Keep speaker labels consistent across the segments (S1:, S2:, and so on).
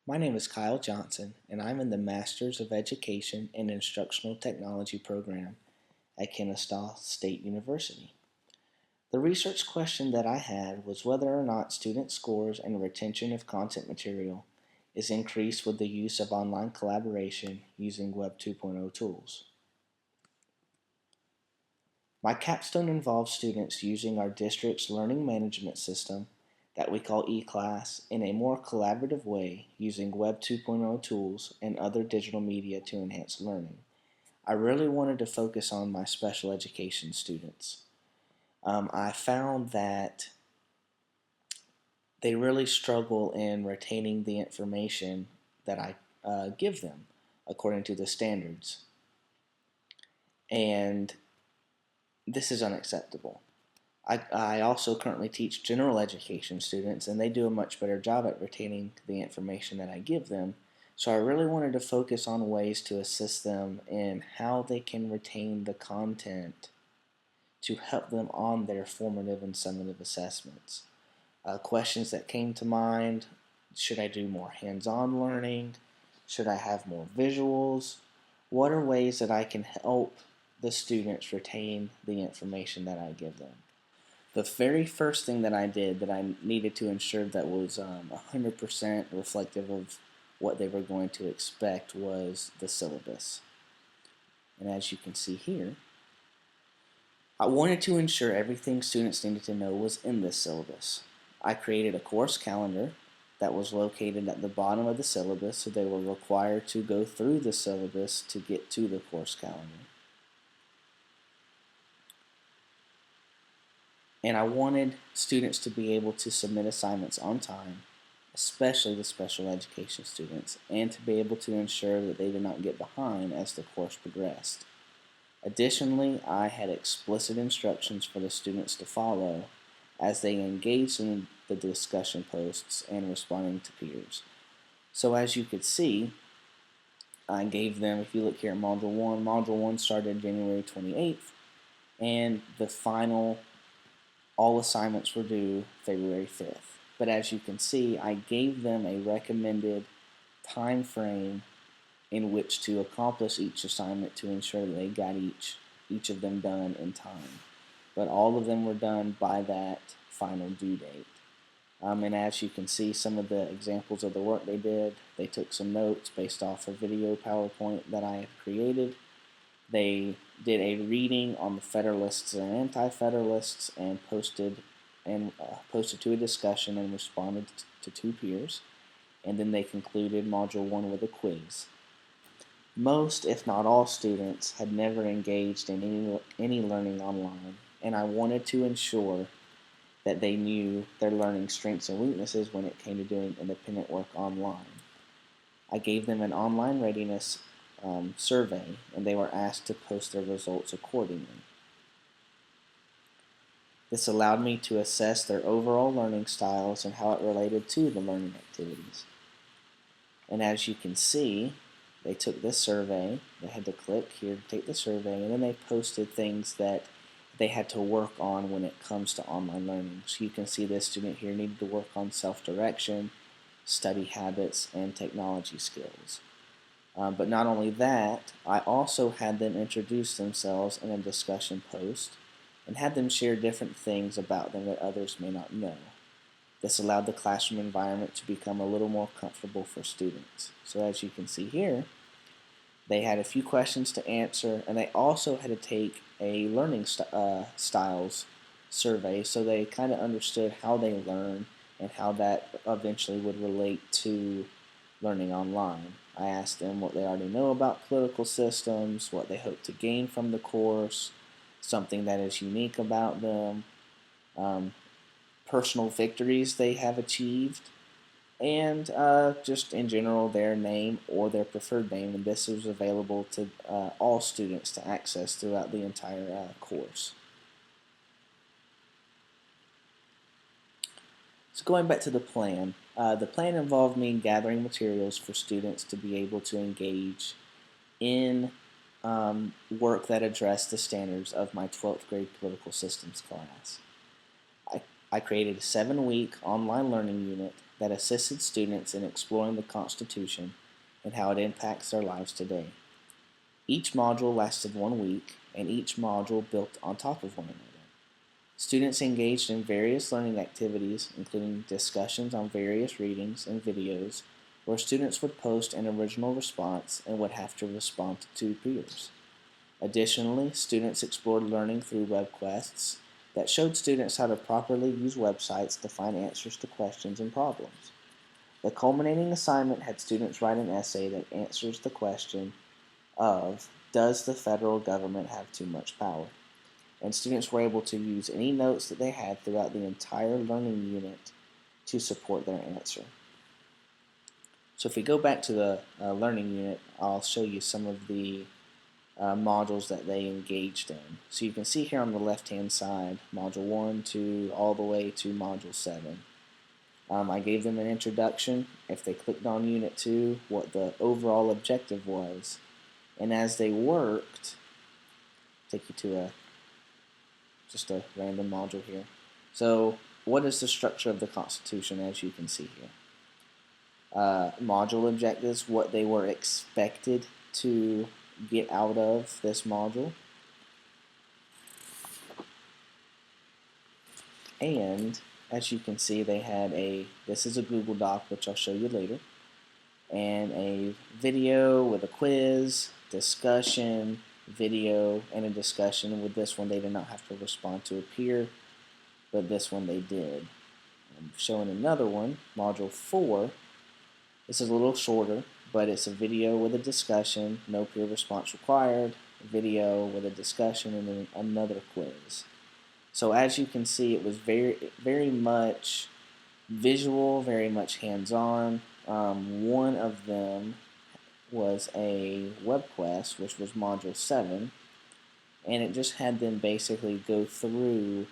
S1: My name is Kyle Johnson, and I'm in the Masters of Education and Instructional Technology program at Kennesaw State University. The research question that I had was whether or not student scores and retention of content material is increased with the use of online collaboration using Web 2.0 tools. My capstone involves students using our district's learning management system that we call eClass in a more collaborative way using Web 2.0 tools and other digital media to enhance learning. I really wanted to focus on my special education students. I found that they really struggle in retaining the information that I give them according to the standards. And this is unacceptable. I also currently teach general education students, and they do a much better job at retaining the information that I give them. So I really wanted to focus on ways to assist them in how they can retain the content to help them on their formative and summative assessments. Questions that came to mind: should I do more hands-on learning? Should I have more visuals? What are ways that I can help the students retain the information that I give them? The very first thing that I did that I needed to ensure that was 100% reflective of what they were going to expect was the syllabus. And as you can see here, I wanted to ensure everything students needed to know was in this syllabus. I created a course calendar that was located at the bottom of the syllabus, so they were required to go through the syllabus to get to the course calendar. And I wanted students to be able to submit assignments on time, especially the special education students, and to be able to ensure that they did not get behind as the course progressed. Additionally, I had explicit instructions for the students to follow as they engaged in the discussion posts and responding to peers. So as you could see, I gave them, if you look here at Module 1 started January 28th, and the final all assignments were due February 5th. But as you can see, I gave them a recommended time frame in which to accomplish each assignment to ensure that they got each of them done in time. But all of them were done by that final due date. And as you can see, some of the examples of the work they took some notes based off a video PowerPoint that I have created. They did a reading on the Federalists and Anti-Federalists and posted to a discussion and responded to two peers. And then they concluded Module 1 with a quiz. Most, if not all, students had never engaged in any learning online, and I wanted to ensure that they knew their learning strengths and weaknesses when it came to doing independent work online. I gave them an online readiness survey, and they were asked to post their results accordingly. This allowed me to assess their overall learning styles and how it related to the learning activities. And as you can see, they took this survey. They had to click here to take the survey, and then they posted things that they had to work on when it comes to online learning. So you can see this student here needed to work on self-direction, study habits, and technology skills. But not only that, I also had them introduce themselves in a discussion post and had them share different things about them that others may not know. This allowed the classroom environment to become a little more comfortable for students. So as you can see here, they had a few questions to answer, and they also had to take a learning styles survey so they kind of understood how they learn and how that eventually would relate to learning online. I asked them what they already know about political systems, what they hope to gain from the course, something that is unique about them, personal victories they have achieved, and just in general their name or their preferred name, and this was available to all students to access throughout the entire course. So going back to the plan involved me gathering materials for students to be able to engage in work that addressed the standards of my 12th grade political systems class. I created a 7-week online learning unit that assisted students in exploring the Constitution and how it impacts their lives today. Each module lasted 1 week, and each module built on top of one another. Students engaged in various learning activities, including discussions on various readings and videos, where students would post an original response and would have to respond to peers. Additionally, students explored learning through web quests that showed students how to properly use websites to find answers to questions and problems. The culminating assignment had students write an essay that answers the question of, does the federal government have too much power? And students were able to use any notes that they had throughout the entire learning unit to support their answer. So if we go back to the learning unit, I'll show you some of the modules that they engaged in. So you can see here on the left hand side, module 1 to all the way to module 7. I gave them an introduction, if they clicked on unit 2, what the overall objective was. And as they worked, take you to just a random module here. So what is the structure of the Constitution, as you can see here? Module objectives, what they were expected to get out of this module. And as you can see, they had this is a Google Doc, which I'll show you later, and a video with a quiz, discussion, video, and a discussion. With this one, they did not have to respond to a peer, but this one they did. I'm showing another one, module 4. This is a little shorter, but it's a video with a discussion, no peer response required, a video with a discussion, and then another quiz. So as you can see, it was very much visual, very much hands-on. One of them was a web quest, which was module 7, and it just had them basically go through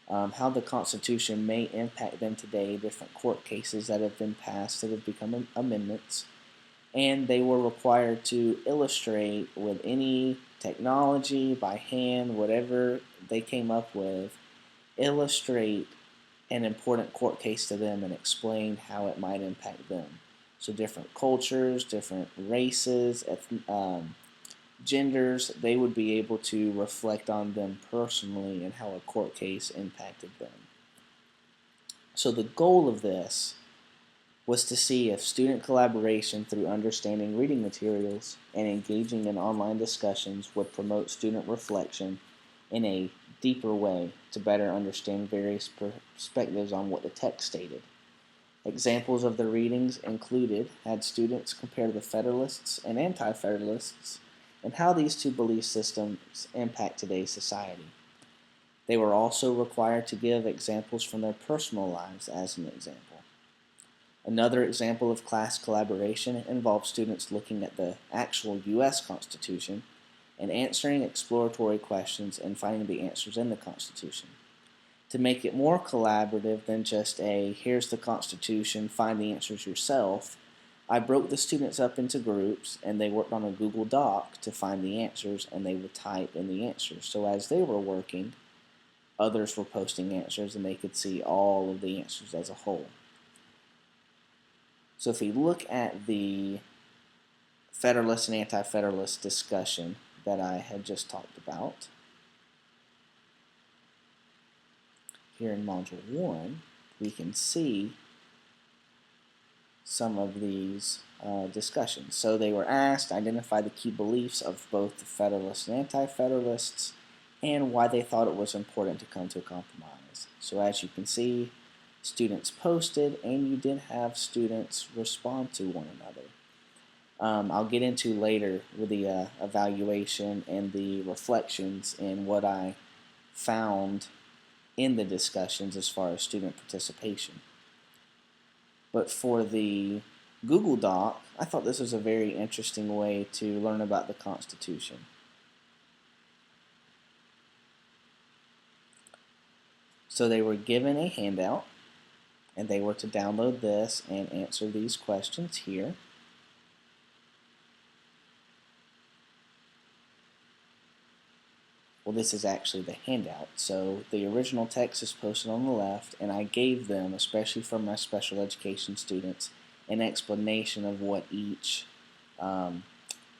S1: how the Constitution may impact them today, different court cases that have been passed that have become amendments, and they were required to illustrate with any technology, by hand, whatever they came up with, illustrate an important court case to them and explain how it might impact them. So different cultures, different races, genders, they would be able to reflect on them personally and how a court case impacted them. So the goal of this was to see if student collaboration through understanding reading materials and engaging in online discussions would promote student reflection in a deeper way to better understand various perspectives on what the text stated. Examples of the readings had students compare the Federalists and Anti-Federalists and how these two belief systems impact today's society. They were also required to give examples from their personal lives as an example. Another example of class collaboration involves students looking at the actual U.S. Constitution and answering exploratory questions and finding the answers in the Constitution. To make it more collaborative than just here's the Constitution, find the answers yourself, I broke the students up into groups and they worked on a Google Doc to find the answers, and they would type in the answers. So as they were working, others were posting answers and they could see all of the answers as a whole. So if we look at the Federalist and Anti-Federalist discussion that I had just talked about, here in Module 1, we can see some of these discussions. So they were asked to identify the key beliefs of both the Federalists and Anti-Federalists and why they thought it was important to come to a compromise. So as you can see, students posted, and you did have students respond to one another. I'll get into later with the evaluation and the reflections and what I found in the discussions as far as student participation. But for the Google Doc, I thought this was a very interesting way to learn about the Constitution. So they were given a handout, and they were to download this and answer these questions here. We'll Well, this is actually the handout. So the original text is posted on the left, and I gave them, especially for my special education students, an explanation of what each um,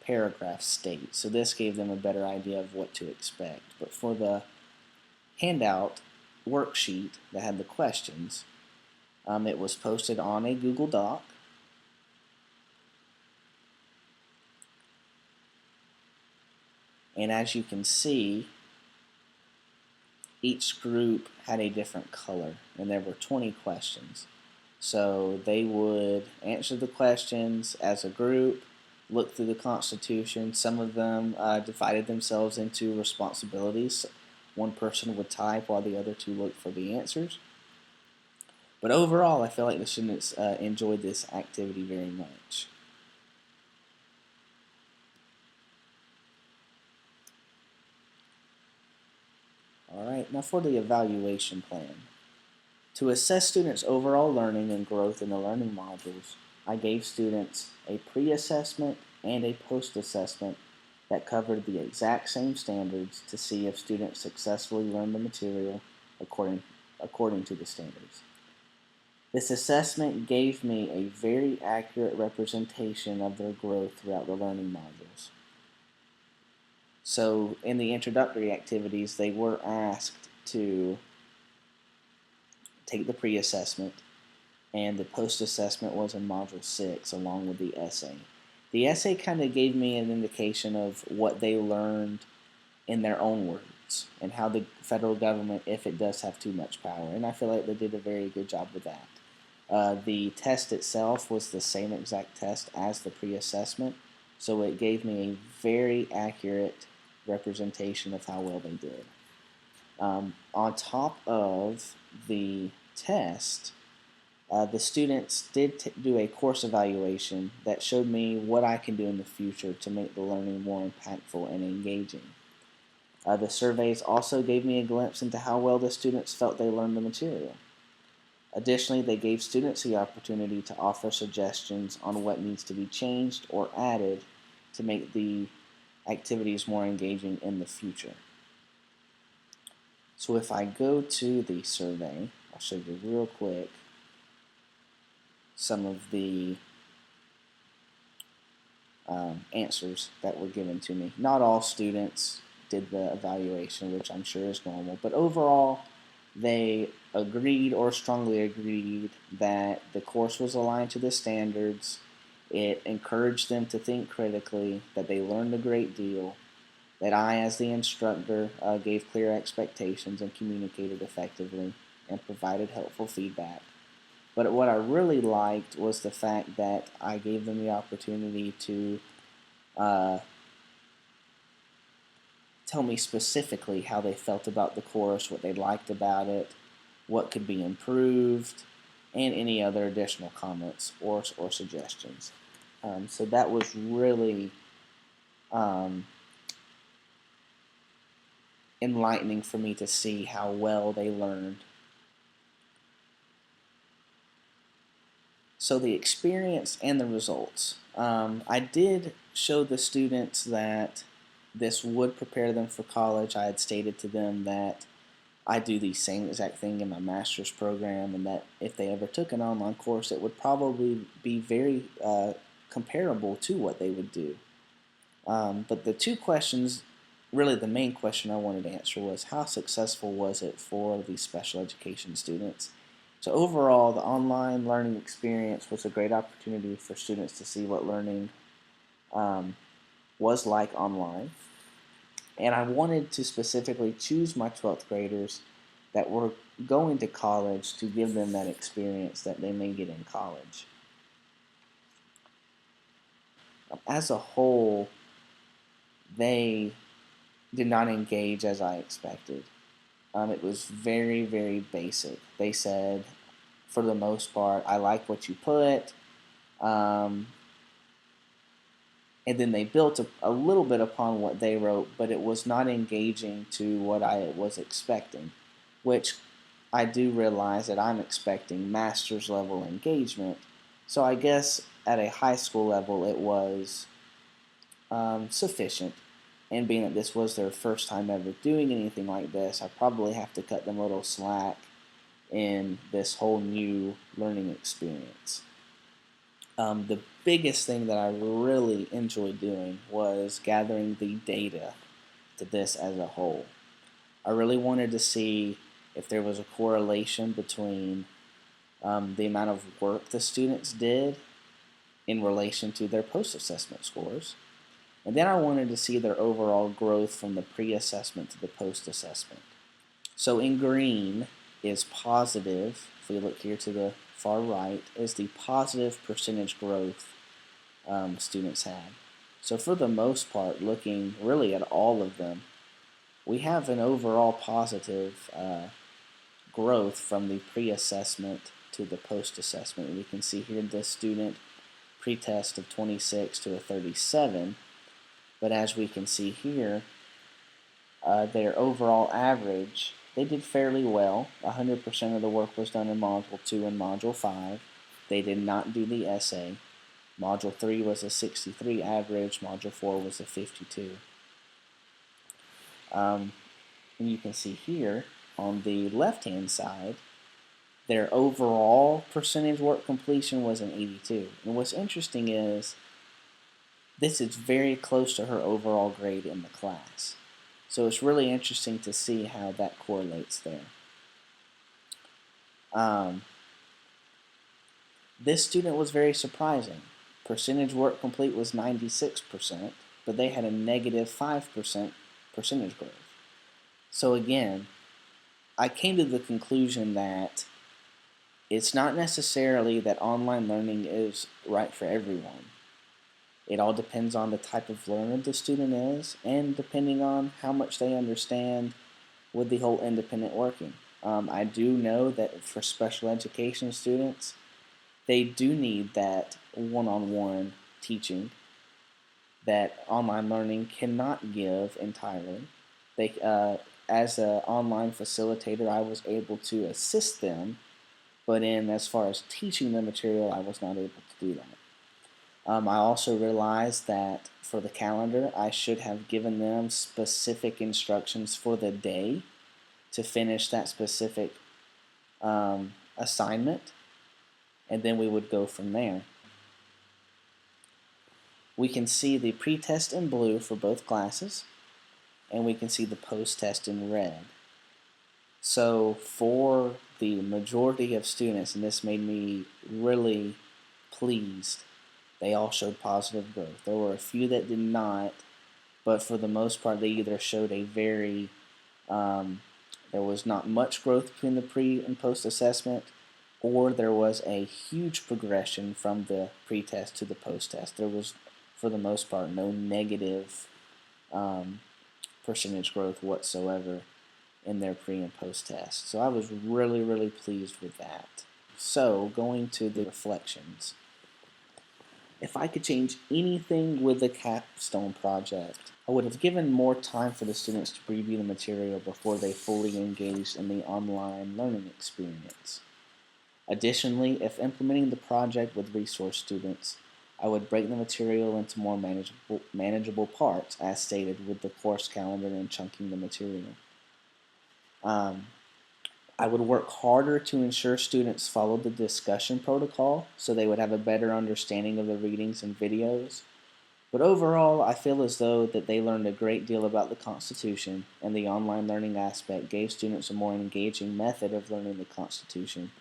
S1: paragraph states. So this gave them a better idea of what to expect. But for the handout worksheet that had the questions, it was posted on a Google Doc. And as you can see, each group had a different color, and there were 20 questions. So they would answer the questions as a group, look through the Constitution. Some of them divided themselves into responsibilities. One person would type while the other two looked for the answers. But overall, I feel like the students enjoyed this activity very much. Alright, now for the evaluation plan. To assess students' overall learning and growth in the learning modules, I gave students a pre-assessment and a post-assessment that covered the exact same standards to see if students successfully learned the material according to the standards. This assessment gave me a very accurate representation of their growth throughout the learning modules. So in the introductory activities, they were asked to take the pre-assessment, and the post-assessment was in Module 6 along with the essay. The essay kind of gave me an indication of what they learned in their own words and how the federal government, if it does have too much power, and I feel like they did a very good job with that. The test itself was the same exact test as the pre-assessment, so it gave me a very accurate representation of how well they did. On top of the test, the students did do a course evaluation that showed me what I can do in the future to make the learning more impactful and engaging. The surveys also gave me a glimpse into how well the students felt they learned the material. Additionally, they gave students the opportunity to offer suggestions on what needs to be changed or added to make the activities more engaging in the future. So if I go to the survey, I'll show you real quick some of the answers that were given to me. Not all students did the evaluation, which I'm sure is normal, but overall they agreed or strongly agreed that the course was aligned to the standards. It encouraged them to think critically, that they learned a great deal, that I, as the instructor, gave clear expectations and communicated effectively and provided helpful feedback. But what I really liked was the fact that I gave them the opportunity to tell me specifically how they felt about the course, what they liked about it, what could be improved, and any other additional comments or suggestions. So that was really enlightening for me to see how well they learned. So the experience and the results. I did show the students that this would prepare them for college. I had stated to them that I do the same exact thing in my master's program, and that if they ever took an online course, it would probably be very comparable to what they would do. But the two questions, really the main question I wanted to answer was, how successful was it for the special education students? So overall, the online learning experience was a great opportunity for students to see what learning was like online. And I wanted to specifically choose my 12th graders that were going to college to give them that experience that they may get in college. As a whole, they did not engage as I expected. It was very, very basic. They said, for the most part, I like what you put. And then they built a little bit upon what they wrote, but it was not engaging to what I was expecting, which I do realize that I'm expecting master's level engagement. So I guess at a high school level it was sufficient. And being that this was their first time ever doing anything like this, I probably have to cut them a little slack in this whole new learning experience. The biggest thing that I really enjoyed doing was gathering the data to this as a whole. I really wanted to see if there was a correlation between the amount of work the students did in relation to their post-assessment scores. And then I wanted to see their overall growth from the pre-assessment to the post-assessment. So in green is positive, if we look here to the far right, is the positive percentage growth students had. So for the most part, looking really at all of them, we have an overall positive growth from the pre-assessment to the post-assessment. We can see here the student pre-test of 26 to a 37, but as we can see here, their overall average, they did fairly well. 100% of the work was done in Module 2 and Module 5. They did not do the essay. Module 3 was a 63 average. Module 4 was a 52. And you can see here on the left-hand side, their overall percentage work completion was an 82. And what's interesting is this is very close to her overall grade in the class. So it's really interesting to see how that correlates there. This student was very surprising. Percentage work complete was 96%, but they had a negative 5% percentage growth. So again, I came to the conclusion that it's not necessarily that online learning is right for everyone. It all depends on the type of learner the student is and depending on how much they understand with the whole independent working. I do know that for special education students, they do need that one-on-one teaching that online learning cannot give entirely. As an online facilitator, I was able to assist them, but as far as teaching the material, I was not able to do that. I also realized that for the calendar, I should have given them specific instructions for the day to finish that specific assignment, and then we would go from there. We can see the pre-test in blue for both classes, and we can see the post-test in red. So for the majority of students, and this made me really pleased, they all showed positive growth. There were a few that did not, but for the most part, they either showed a very, there was not much growth between the pre and post assessment, or there was a huge progression from the pre-test to the post-test. There was, for the most part, no negative percentage growth whatsoever in their pre and post-test. So I was really, really pleased with that. So going to the reflections. If I could change anything with the Capstone project, I would have given more time for the students to preview the material before they fully engaged in the online learning experience. Additionally, if implementing the project with resource students, I would break the material into more manageable parts, as stated with the course calendar and chunking the material. I would work harder to ensure students followed the discussion protocol so they would have a better understanding of the readings and videos. But overall, I feel as though that they learned a great deal about the Constitution, and the online learning aspect gave students a more engaging method of learning the Constitution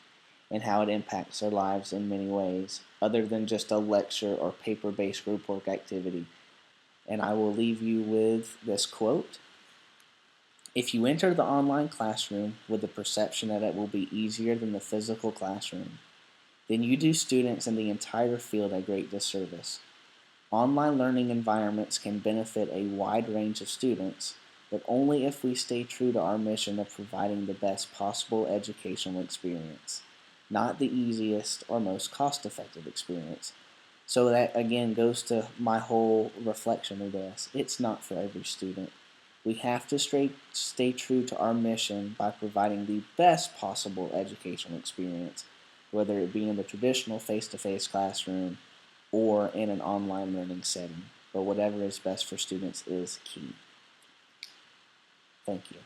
S1: and how it impacts their lives in many ways, other than just a lecture or paper-based group work activity. And I will leave you with this quote. If you enter the online classroom with the perception that it will be easier than the physical classroom, then you do students and the entire field a great disservice. Online learning environments can benefit a wide range of students, but only if we stay true to our mission of providing the best possible educational experience, not the easiest or most cost-effective experience. So that again goes to my whole reflection of this. It's not for every student. We have to stay true to our mission by providing the best possible educational experience, whether it be in the traditional face-to-face classroom or in an online learning setting. but whatever is best for students is key. Thank you.